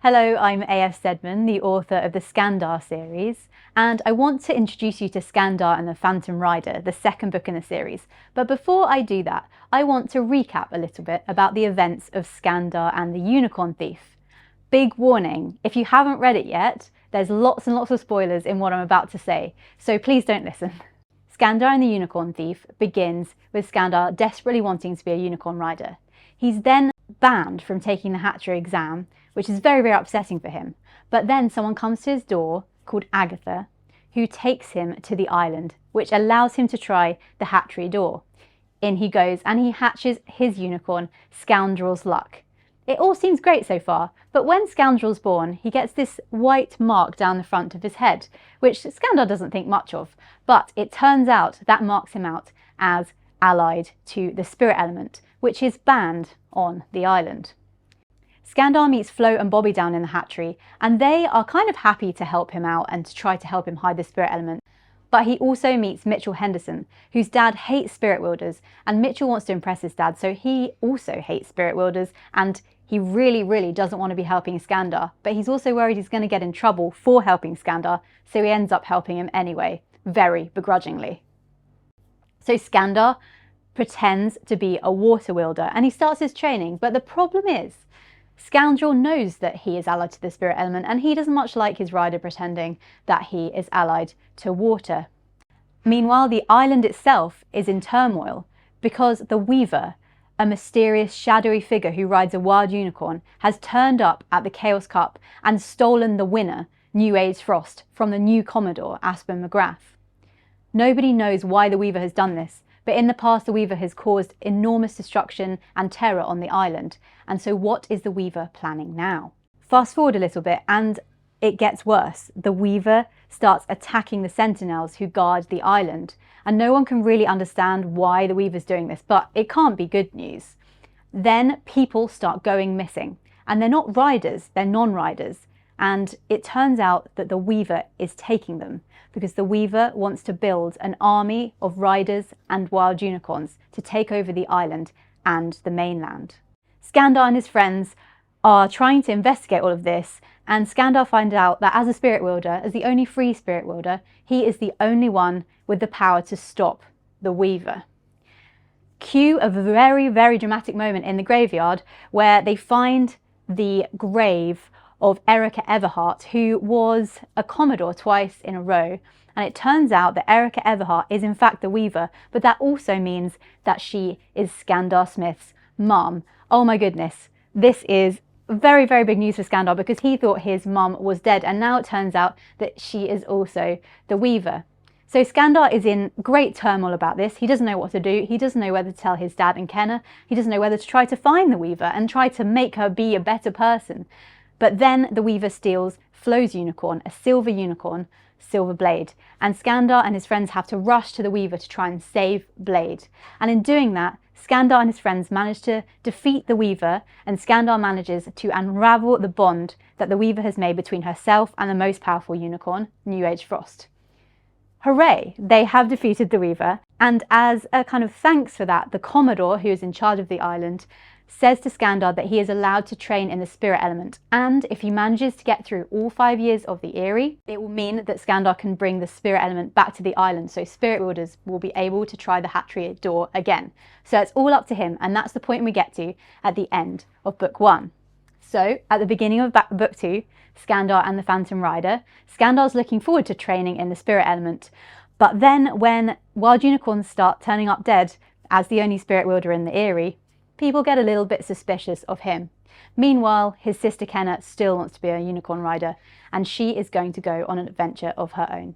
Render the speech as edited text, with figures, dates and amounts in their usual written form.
Hello, I'm A.F. Steadman, the author of the Skandar series, and I want to introduce you to Skandar and the Phantom Rider, the second book in the series. But before I do that, I want to recap a little bit about the events of Skandar and the Unicorn Thief. Big warning, if you haven't read it yet, there's lots and lots of spoilers in what I'm about to say, so please don't listen. Skandar and the Unicorn Thief begins with Skandar desperately wanting to be a unicorn rider. He's then banned from taking the hatchery exam, which is very, very upsetting for him. But then someone comes to his door called Agatha, who takes him to the island, which allows him to try the hatchery door. In he goes and he hatches his unicorn, Scoundrel's Luck. It all seems great so far, but when Scoundrel's born, he gets this white mark down the front of his head, which Skandar doesn't think much of, but it turns out that marks him out as allied to the spirit element, which is banned on the island. Skandar meets Flo and Bobby down in the hatchery, and they are kind of happy to help him out and to try to help him hide the spirit element. But he also meets Mitchell Henderson, whose dad hates spirit wielders, and Mitchell wants to impress his dad, so he also hates spirit wielders, and he really, really doesn't want to be helping Skandar, but he's also worried he's going to get in trouble for helping Skandar, so he ends up helping him anyway, very begrudgingly. So Skandar pretends to be a water wielder, and he starts his training, but the problem is, Scoundrel knows that he is allied to the spirit element, and he doesn't much like his rider pretending that he is allied to water. Meanwhile, the island itself is in turmoil because the Weaver, a mysterious shadowy figure who rides a wild unicorn, has turned up at the Chaos Cup and stolen the winner, New Age Frost, from the new Commodore, Aspen McGrath. Nobody knows why the Weaver has done this, but in the past the Weaver has caused enormous destruction and terror on the island, and so what is the Weaver planning now? Fast forward a little bit and it gets worse. The Weaver starts attacking the sentinels who guard the island, and no one can really understand why the Weaver's doing this, but it can't be good news. Then people start going missing, and they're not riders, they're non-riders, and it turns out that the Weaver is taking them because the Weaver wants to build an army of riders and wild unicorns to take over the island and the mainland. Skandar and his friends are trying to investigate all of this, and Skandar finds out that as a spirit wielder, as the only free spirit wielder, he is the only one with the power to stop the Weaver. Cue a very, very dramatic moment in the graveyard where they find the grave of Erica Everhart, who was a Commodore twice in a row. And it turns out that Erica Everhart is in fact the Weaver, but that also means that she is Skandar Smith's mum. Oh my goodness, this is very, very big news for Skandar because he thought his mum was dead, and now it turns out that she is also the Weaver. So Skandar is in great turmoil about this. He doesn't know what to do. He doesn't know whether to tell his dad and Kenna. He doesn't know whether to try to find the Weaver and try to make her be a better person. But then the Weaver steals Flo's unicorn, a silver unicorn, Silver Blade, and Skandar and his friends have to rush to the Weaver to try and save Blade. And in doing that, Skandar and his friends manage to defeat the Weaver, and Skandar manages to unravel the bond that the Weaver has made between herself and the most powerful unicorn, New Age Frost. Hooray! They have defeated the Weaver, and as a kind of thanks for that, the Commodore, who is in charge of the island, says to Skandar that he is allowed to train in the spirit element, and if he manages to get through all 5 years of the Eyrie, it will mean that Skandar can bring the spirit element back to the island, so spirit wielders will be able to try the hatchery door again. So it's all up to him, and that's the point we get to at the end of book 1. So at the beginning of book 2, Skandar and the Phantom Rider, Skandar's looking forward to training in the spirit element, but then when wild unicorns start turning up dead as the only spirit wielder in the Eyrie, people get a little bit suspicious of him. Meanwhile, his sister Kenna still wants to be a unicorn rider, and she is going to go on an adventure of her own.